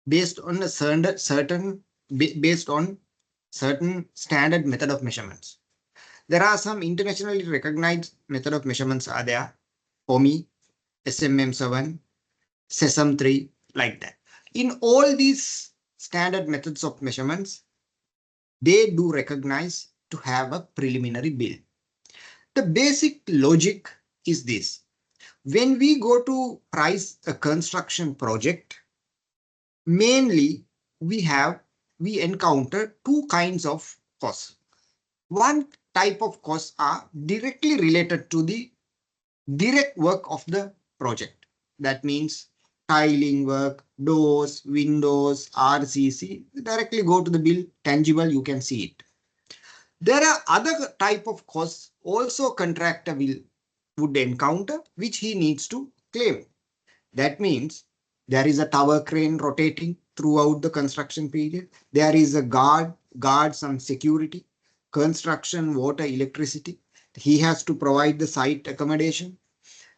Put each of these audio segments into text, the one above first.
based on a based on certain standard method of measurements. There are some internationally recognized method of measurements are there. OMI, SMM7, SESAM3, like that. In all these standard methods of measurements, they do recognize to have a preliminary bill. The basic logic is this. When we go to price a construction project, mainly we encounter two kinds of costs. One type of costs are directly related to the direct work of the project. That means tiling work, doors, windows, RCC, directly go to the bill, tangible, you can see it. There are other type of costs also contractor would encounter, which he needs to claim. That means there is a tower crane rotating throughout the construction period. There is a guard some security, construction, water, electricity. He has to provide the site accommodation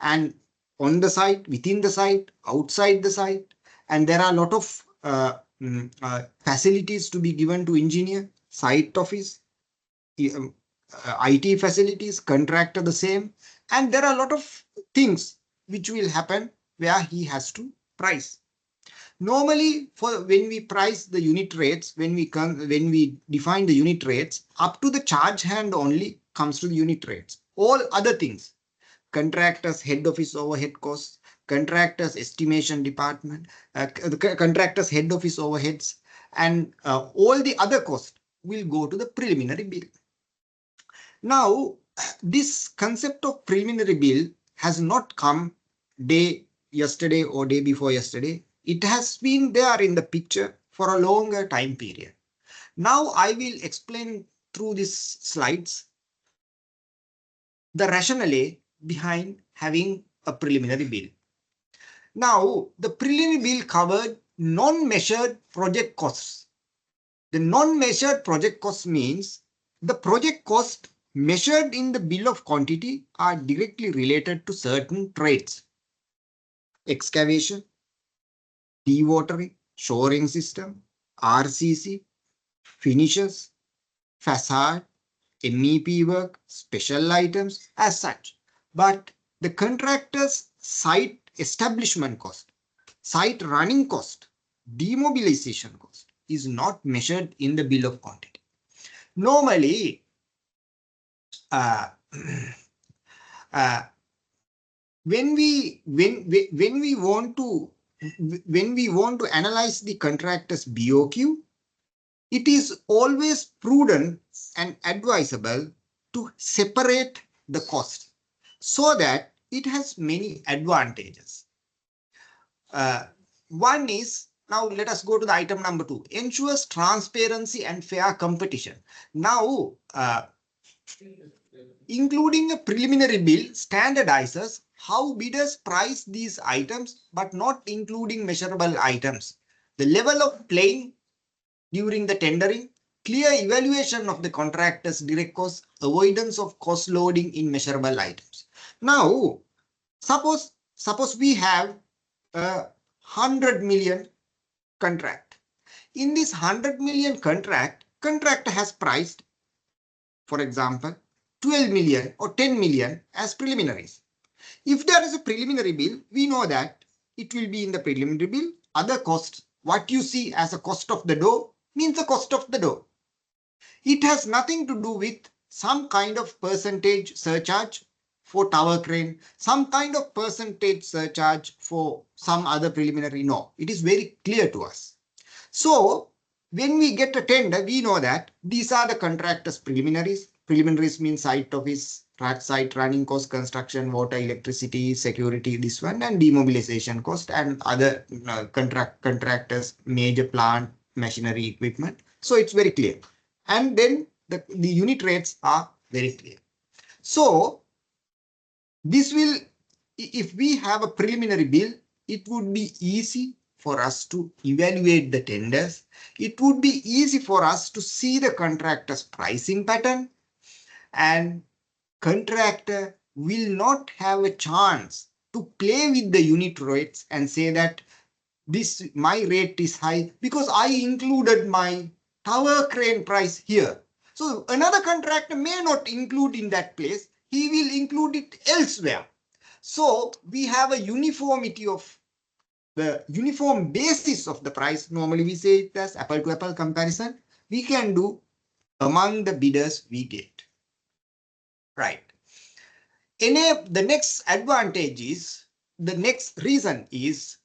and on the site, within the site, outside the site. And there are a lot of facilities to be given to engineer, site office, IT facilities, contractor the same. And there are a lot of things which will happen where he has to price. Normally, for when we price the unit rates, when we define the unit rates, up to the charge hand only comes to the unit rates. All other things, contractors head office overhead costs, contractors estimation department, the contractors head office overheads, and all the other costs will go to the preliminary bill. Now, this concept of preliminary bill has not come yesterday or day before yesterday. It has been there in the picture for a longer time period. Now I will explain through these slides the rationale behind having a preliminary bill. Now, the preliminary bill covered non-measured project costs. The non-measured project cost means the project cost measured in the bill of quantity are directly related to certain trades. Excavation, dewatering, shoring system, RCC, finishes, facade, MEP work, special items as such. But the contractor's site establishment cost, site running cost, demobilization cost is not measured in the bill of quantity. Normally, uh, uh, when we want to analyze the contractor's BOQ, it is always prudent and advisable to separate the cost so that it has many advantages. One is, now let us go to the item number 2, ensures transparency and fair competition. Now, including a preliminary bill standardizes how bidders price these items, but not including measurable items. The level of playing during the tendering, clear evaluation of the contractor's direct costs, avoidance of cost loading in measurable items. Now, suppose we have a 100 million contract. In this 100 million contractor has priced, for example, 12 million or 10 million as preliminaries. If there is a preliminary bill, we know that it will be in the preliminary bill. Other costs, what you see as a cost of the door, means the cost of the door. It has nothing to do with some kind of percentage surcharge for tower crane, some kind of percentage surcharge for some other preliminary. No, it is very clear to us. So when we get a tender, we know that these are the contractor's preliminaries. Preliminaries means site office, site running cost, construction, water, electricity, security, this one, and demobilization cost and other contractors, major plant, machinery, equipment. So it's very clear. And then the unit rates are very clear. So this will, if we have a preliminary bill, it would be easy for us to evaluate the tenders. It would be easy for us to see the contractor's pricing pattern, and contractor will not have a chance to play with the unit rates and say that this my rate is high because I included my tower crane price here. So another contractor may not include in that place. He will include it elsewhere. So we have a uniformity of the uniform basis of the price. Normally we say it as apple to apple comparison. We can do among the bidders we get. Right. The next advantage is, the next reason is,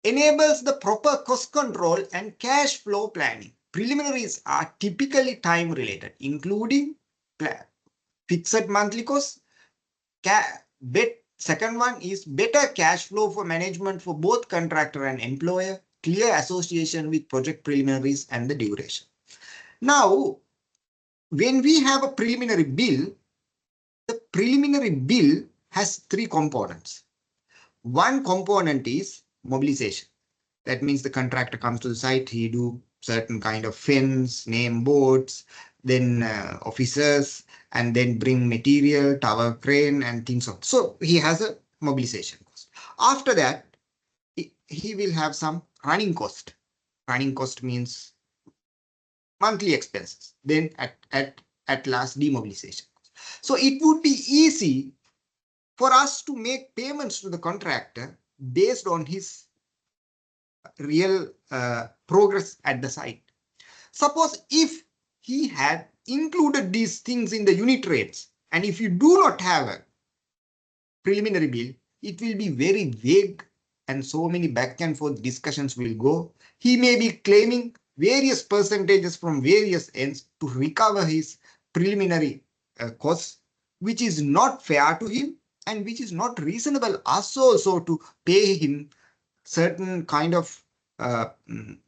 enables the proper cost control and cash flow planning. Preliminaries are typically time related, including fixed monthly costs. Second one is better cash flow for management for both contractor and employer, clear association with project preliminaries and the duration. Now, when we have a preliminary bill, the preliminary bill has three components. One component is mobilization. That means the contractor comes to the site, he do certain kind of fence, name boards, then officers, and then bring material, tower crane, and things on. So he has a mobilization cost. After that, he will have some running cost. Running cost means monthly expenses. Then at last, demobilization. So it would be easy for us to make payments to the contractor based on his real progress at the site. Suppose if he had included these things in the unit rates, and if you do not have a preliminary bill, it will be very vague and so many back and forth discussions will go. He may be claiming various percentages from various ends to recover his preliminary costs, which is not fair to him and which is not reasonable us also to pay him certain kind of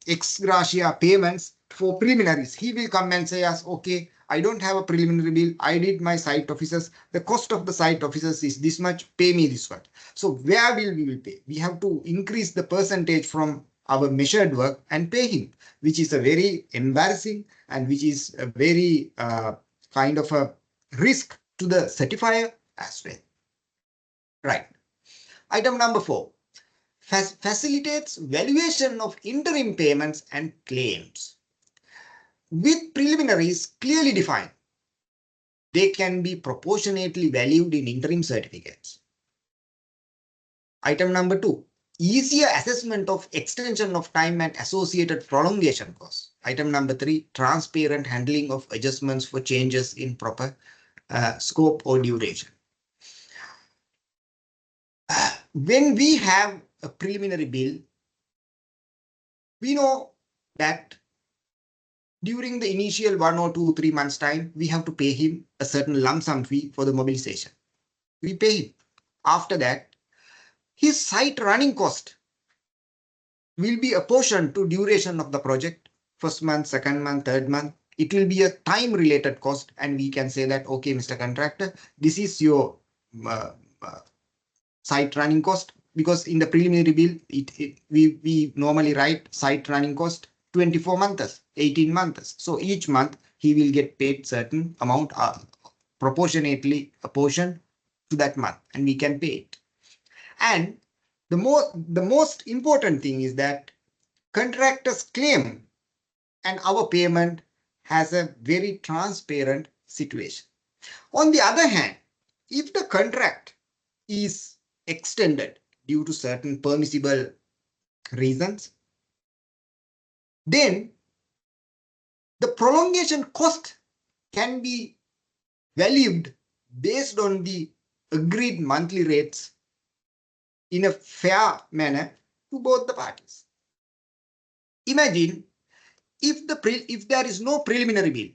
ex gratia payments for preliminaries. He will come and say us, okay, I don't have a preliminary bill. I did my site officers. The cost of the site officers is this much. Pay me this much. So where will we pay? We have to increase the percentage from our measured work and pay him, which is a very embarrassing and which is a very kind of a risk to the certifier as well. Right. Item number 4. Facilitates valuation of interim payments and claims. With preliminaries clearly defined, they can be proportionately valued in interim certificates. Item number 2, easier assessment of extension of time and associated prolongation costs. Item number 3, transparent handling of adjustments for changes in proper scope or duration. When we have a preliminary bill, we know that during the initial 1 or 2, 3 months time, we have to pay him a certain lump sum fee for the mobilization. We pay him. After that, his site running cost will be apportioned to duration of the project. First month, second month, third month. It will be a time related cost. And we can say that, okay, Mr. Contractor, this is your site running cost. Because in the preliminary bill, we normally write site running cost 24 months, 18 months. So each month he will get paid certain amount proportionately apportioned to that month, and we can pay it. And the most important thing is that contractor's claim and our payment has a very transparent situation. On the other hand, if the contract is extended due to certain permissible reasons, then the prolongation cost can be valued based on the agreed monthly rates in a fair manner to both the parties. Imagine if there is no preliminary bill,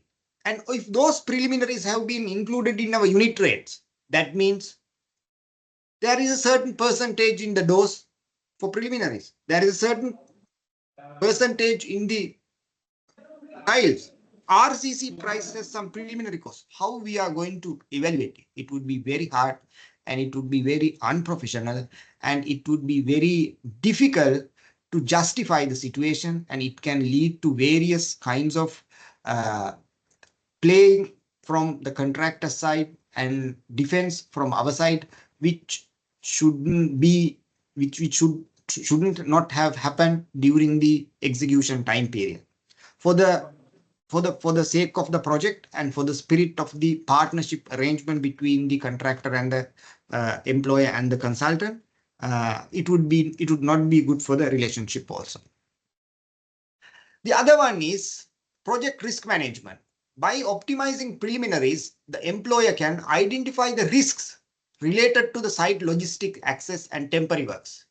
and if those preliminaries have been included in our unit rates, that means there is a certain percentage in the dose for preliminaries. There is a certain percentage in the tiles. RCC price has some preliminary cost. How we are going to evaluate it? It would be very hard and it would be very unprofessional and it would be very difficult to justify the situation, and it can lead to various kinds of playing from the contractor side and defense from our side, which shouldn't be, which should shouldn't not have happened during the execution time period. For the sake of the project and for the spirit of the partnership arrangement between the contractor and the employer and the consultant, it would not be good for the relationship also. The other one is project risk management. By optimizing preliminaries, the employer can identify the risks related to the site logistic access and temporary works,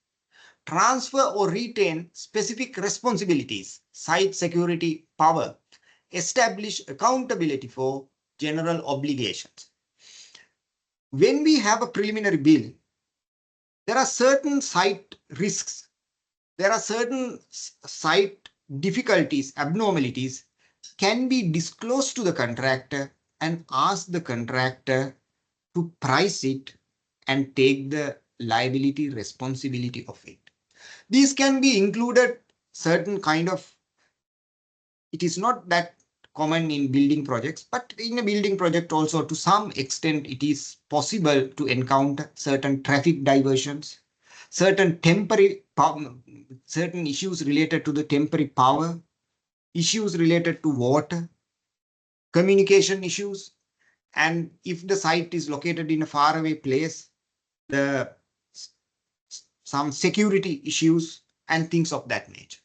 transfer or retain specific responsibilities, site security, power, establish accountability for general obligations. When we have a preliminary bill, there are certain site risks, there are certain site difficulties, abnormalities can be disclosed to the contractor and ask the contractor to price it and take the liability responsibility of it. These can be included certain kind of, it is not that common in building projects, but in a building project also to some extent it is possible to encounter certain traffic diversions, certain certain issues related to the temporary power, issues related to water, communication issues, and if the site is located in a faraway place, some security issues and things of that nature.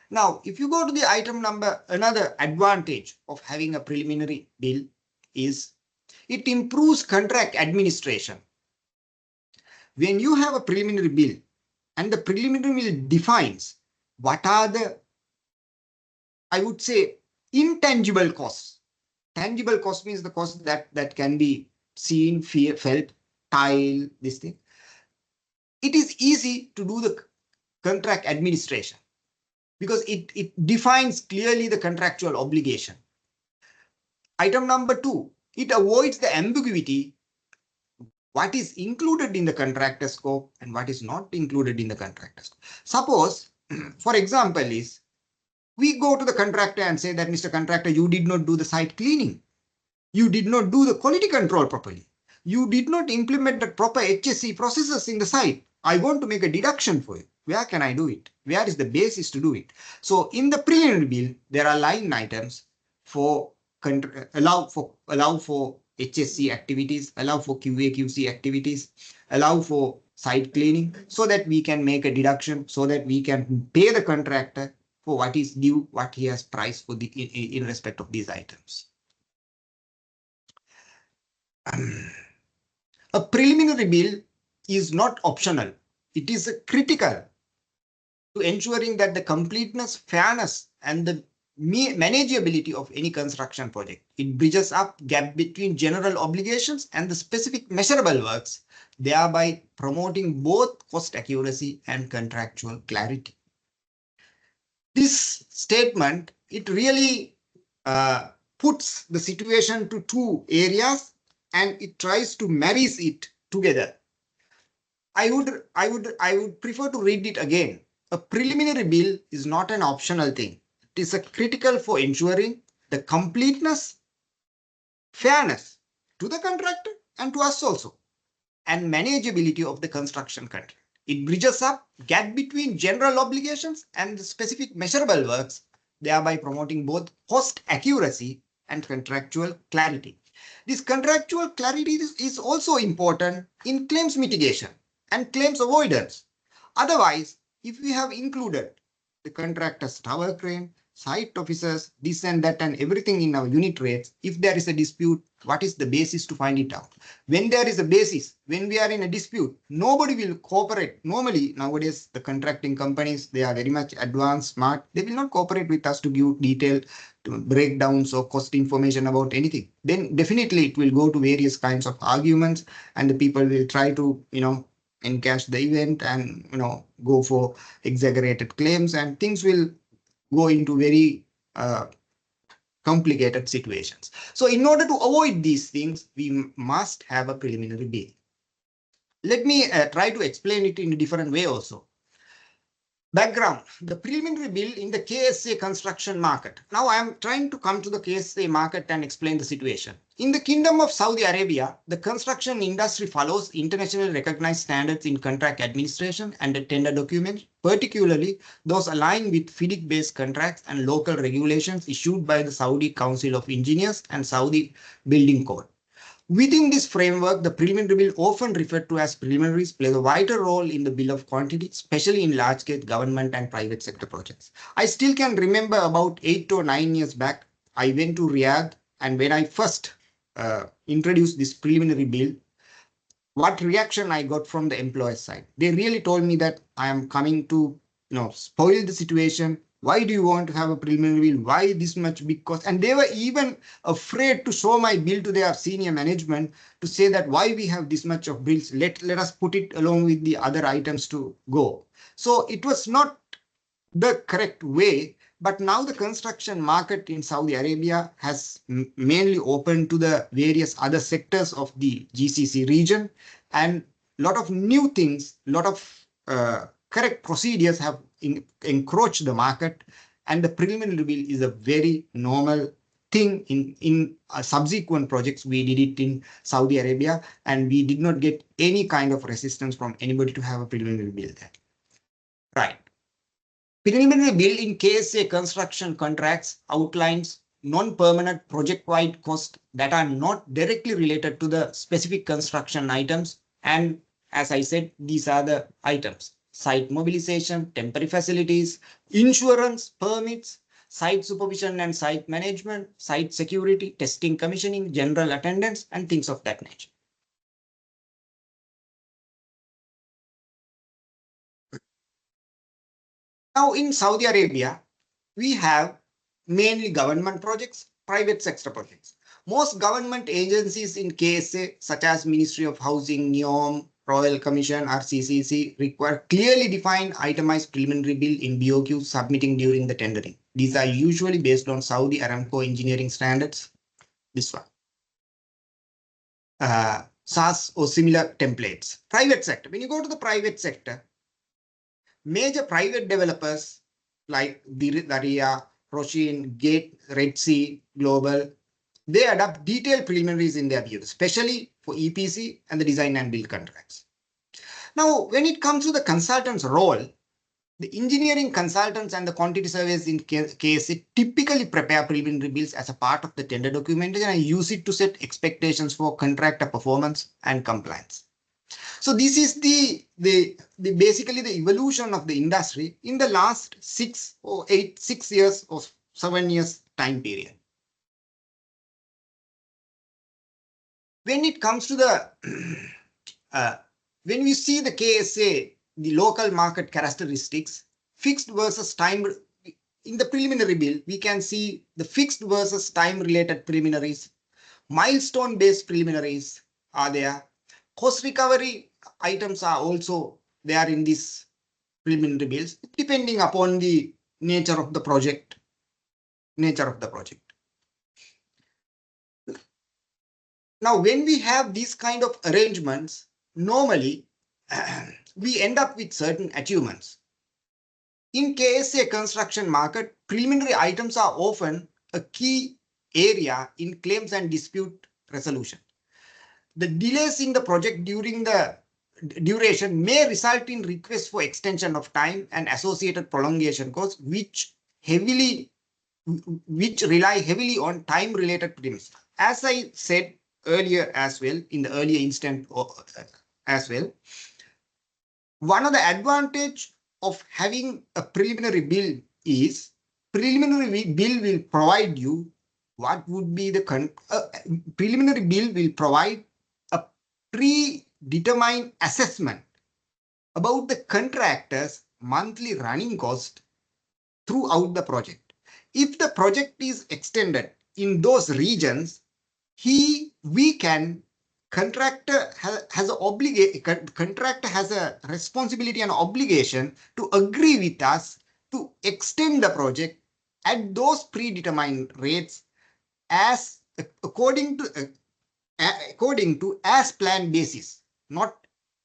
Now, if you go to the item number, another advantage of having a preliminary bill is it improves contract administration. When you have a preliminary bill and the preliminary bill defines what are the, I would say, intangible costs. Tangible cost means the cost that can be seen, felt, tile, this thing. It is easy to do the contract administration because it defines clearly the contractual obligation. Item number 2, it avoids the ambiguity what is included in the contractor scope and what is not included in the contractor scope. Suppose, for example, is we go to the contractor and say that, Mr. Contractor, you did not do the site cleaning. You did not do the quality control properly. You did not implement the proper HSE processes in the site. I want to make a deduction for you. Where can I do it? Where is the basis to do it? So in the preliminary bill, there are line items for allow for HSE activities, allow for QA/QC activities, allow for site cleaning, so that we can make a deduction, so that we can pay the contractor for what is due, what he has priced for the in respect of these items. A preliminary bill is not optional. It is critical to ensuring that the completeness, fairness, and the manageability of any construction project. It bridges up gap between general obligations and the specific measurable works, thereby promoting both cost accuracy and contractual clarity. This statement, it really puts the situation to two areas and it tries to marry it together. I would prefer to read it again. A preliminary bill is not an optional thing. It is critical for ensuring the completeness, fairness to the contractor and to us also, and manageability of the construction contract. It bridges up gap between general obligations and the specific measurable works, thereby promoting both cost accuracy and contractual clarity. This contractual clarity is also important in claims mitigation and claims avoidance. Otherwise, if we have included the contractor's tower crane, site officers, this and that and everything in our unit rates, if there is a dispute, what is the basis to find it out? When there is a basis, when we are in a dispute, nobody will cooperate. Normally, nowadays, the contracting companies, they are very much advanced, smart. They will not cooperate with us to give detailed breakdowns or cost information about anything. Then definitely it will go to various kinds of arguments and the people will try to, encash the event and, go for exaggerated claims and things will go into very complicated situations. So in order to avoid these things, we must have a preliminary bill. Let me try to explain it in a different way also. Background, the preliminary bill in the KSA construction market. Now I am trying to come to the KSA market and explain the situation. In the Kingdom of Saudi Arabia, the construction industry follows internationally recognized standards in contract administration and tender documents, particularly those aligned with FIDIC-based contracts and local regulations issued by the Saudi Council of Engineers and Saudi Building Code. Within this framework, the preliminary bill, often referred to as preliminaries, plays a vital role in the Bill of Quantities, especially in large-scale government and private sector projects. I still can remember about 8 to 9 years back, I went to Riyadh, and when I first introduced this preliminary bill, what reaction I got from the employer side? They really told me that I am coming to spoil the situation. Why do you want to have a preliminary bill? Why this much big cost? And they were even afraid to show my bill to their senior management to say that why we have this much of bills. Let us put it along with the other items to go. So it was not the correct way. But now the construction market in Saudi Arabia has mainly opened to the various other sectors of the GCC region, and a lot of new things, a lot of correct procedures have encroached the market, and the preliminary bill is a very normal thing in subsequent projects. We did it in Saudi Arabia, and we did not get any kind of resistance from anybody to have a preliminary bill there. Right. Preliminary bill in KSA construction contracts outlines non-permanent project-wide costs that are not directly related to the specific construction items. And as I said, these are the items: site mobilization, temporary facilities, insurance, permits, site supervision and site management, site security, testing, commissioning, general attendance, and things of that nature. Now in Saudi Arabia, we have mainly government projects, private sector projects. Most government agencies in KSA, such as Ministry of Housing, NEOM, Royal Commission, RCCC, require clearly defined itemized preliminary bill in BOQ submitting during the tendering. These are usually based on Saudi Aramco engineering standards. This one. SAS or similar templates. Private sector. When you go to the private sector, major private developers like Daria, Roshin, Gate, Red Sea, Global, they adopt detailed preliminaries in their view, especially for EPC and the design and build contracts. Now, when it comes to the consultant's role, the engineering consultants and the quantity surveys in KSA typically prepare preliminary bills as a part of the tender documentation and use it to set expectations for contractor performance and compliance. So this is basically the evolution of the industry in the last 6 years or 7 years time period. When it comes to the when we see the KSA, the local market characteristics, fixed versus time. In the preliminary bill, we can see the fixed versus time related preliminaries, milestone based preliminaries are there. Cost recovery items are also there in this preliminary bills, depending upon the nature of the project. Now, when we have these kind of arrangements, normally we end up with certain achievements. In KSA construction market, preliminary items are often a key area in claims and dispute resolution. The delays in the project during the duration may result in requests for extension of time and associated prolongation costs, which rely heavily on time-related premiums. As I said earlier as well, in the earlier instant as well, one of the advantage of having a preliminary bill is preliminary bill will provide you what would be the preliminary bill will provide a predetermined assessment about the contractor's monthly running cost throughout the project. If the project is extended in those regions, contractor has a responsibility and obligation to agree with us to extend the project at those predetermined rates as according to as planned basis, not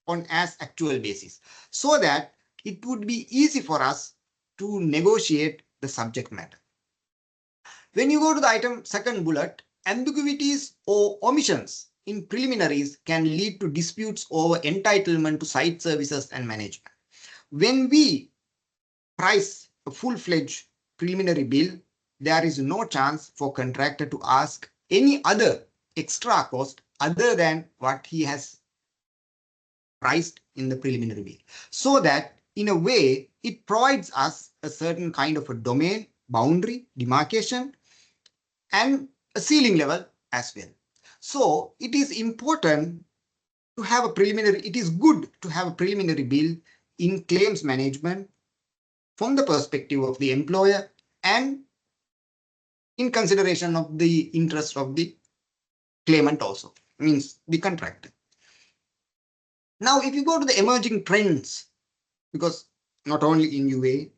on as actual basis, so that it would be easy for us to negotiate the subject matter. When you go to the item second bullet, ambiguities or omissions in preliminaries can lead to disputes over entitlement to site services and management. When we price a full-fledged preliminary bill, there is no chance for contractor to ask any other extra cost other than what he has priced in the preliminary bill. So that in a way, it provides us a certain kind of a domain, boundary, demarcation, and a ceiling level as well. So it is important to have a preliminary, it is good to have a preliminary bill in claims management from the perspective of the employer and in consideration of the interest of the claimant also, means the contractor. Now, if you go to the emerging trends, because not only in UAE,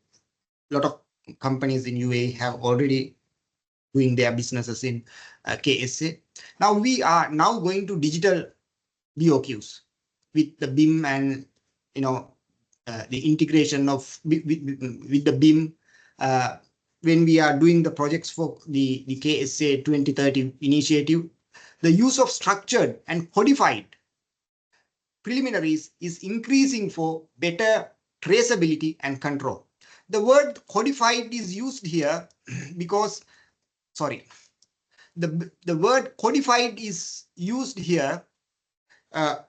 a lot of companies in UAE have already doing their businesses in KSA. Now we are now going to digital BOQs with the BIM and the integration of with the BIM when we are doing the projects for the KSA 2030 initiative. The use of structured and codified preliminaries is increasing for better traceability and control. The word codified is used here because, sorry, the word codified is used here. The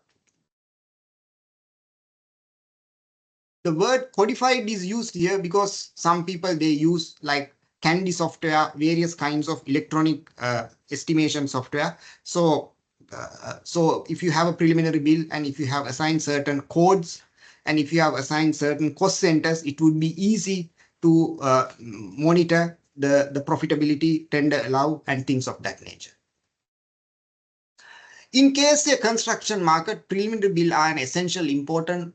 word codified is used here because some people, they use like Candy software, various kinds of electronic estimation software. So if you have a preliminary bill and if you have assigned certain codes and if you have assigned certain cost centers, it would be easy to monitor the profitability, tender allow, and things of that nature. In case a construction market, preliminary bill are an essential important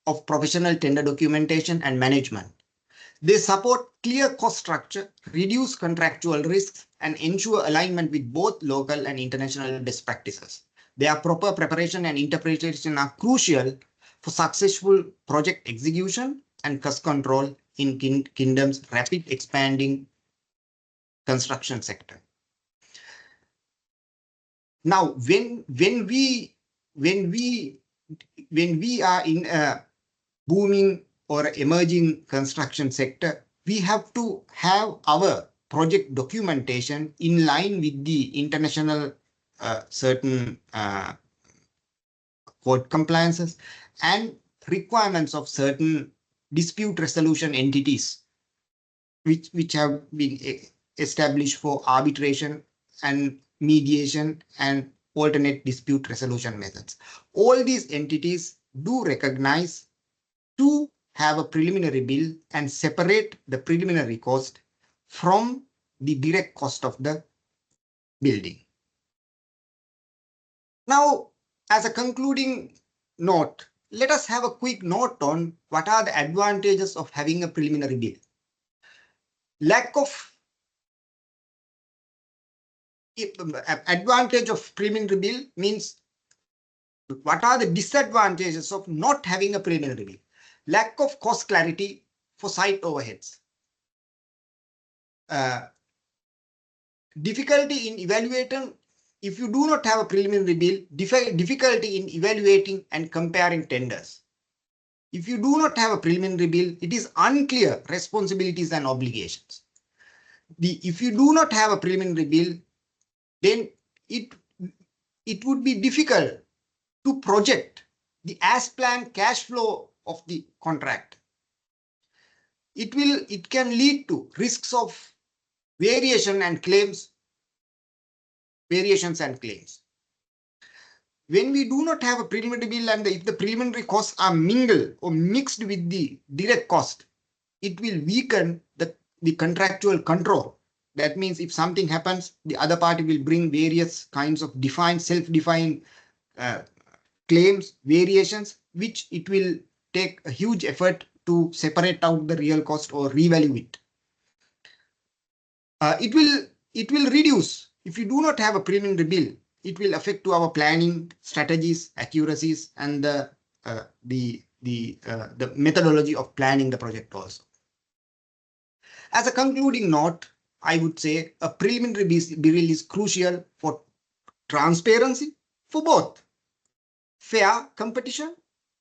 of professional tender documentation and management. They support clear cost structure, reduce contractual risks, and ensure alignment with both local and international best practices. Their proper preparation and interpretation are crucial for successful project execution and cost control in Kingdom's rapid expanding construction sector. Now, when we are in a booming or emerging construction sector, we have to have our project documentation in line with the international certain code compliances and requirements of certain dispute resolution entities, which have been established for arbitration and mediation and alternate dispute resolution methods. All these entities do recognize to have a preliminary bill and separate the preliminary cost from the direct cost of the building. Now, as a concluding note, let us have a quick note on what are the advantages of having a preliminary bill. Lack of advantage of preliminary bill means what are the disadvantages of not having a preliminary bill? Lack of cost clarity for site overheads. Difficulty in evaluating, if you do not have a preliminary bill, difficulty in evaluating and comparing tenders. If you do not have a preliminary bill, it is unclear responsibilities and obligations. If you do not have a preliminary bill, then it would be difficult to project the as planned cash flow of the contract. It can lead to risks of variations and claims. When we do not have a preliminary bill and if the preliminary costs are mingled or mixed with the direct cost, it will weaken the contractual control. That means if something happens, the other party will bring various kinds of self-defined claims, variations, which it will take a huge effort to separate out the real cost or revalue it. It will reduce, if you do not have a preliminary bill, it will affect to our planning strategies, accuracies, and the the methodology of planning the project also. As a concluding note, I would say a preliminary bill is crucial for transparency for both fair competition.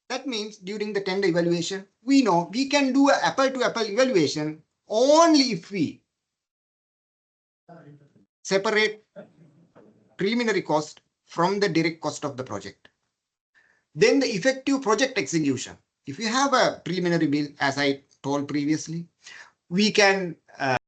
That means during the tender evaluation, we know we can do an apple-to-apple evaluation only if we separate preliminary cost from the direct cost of the project. Then the effective project execution. If you have a preliminary bill, as I told previously, we can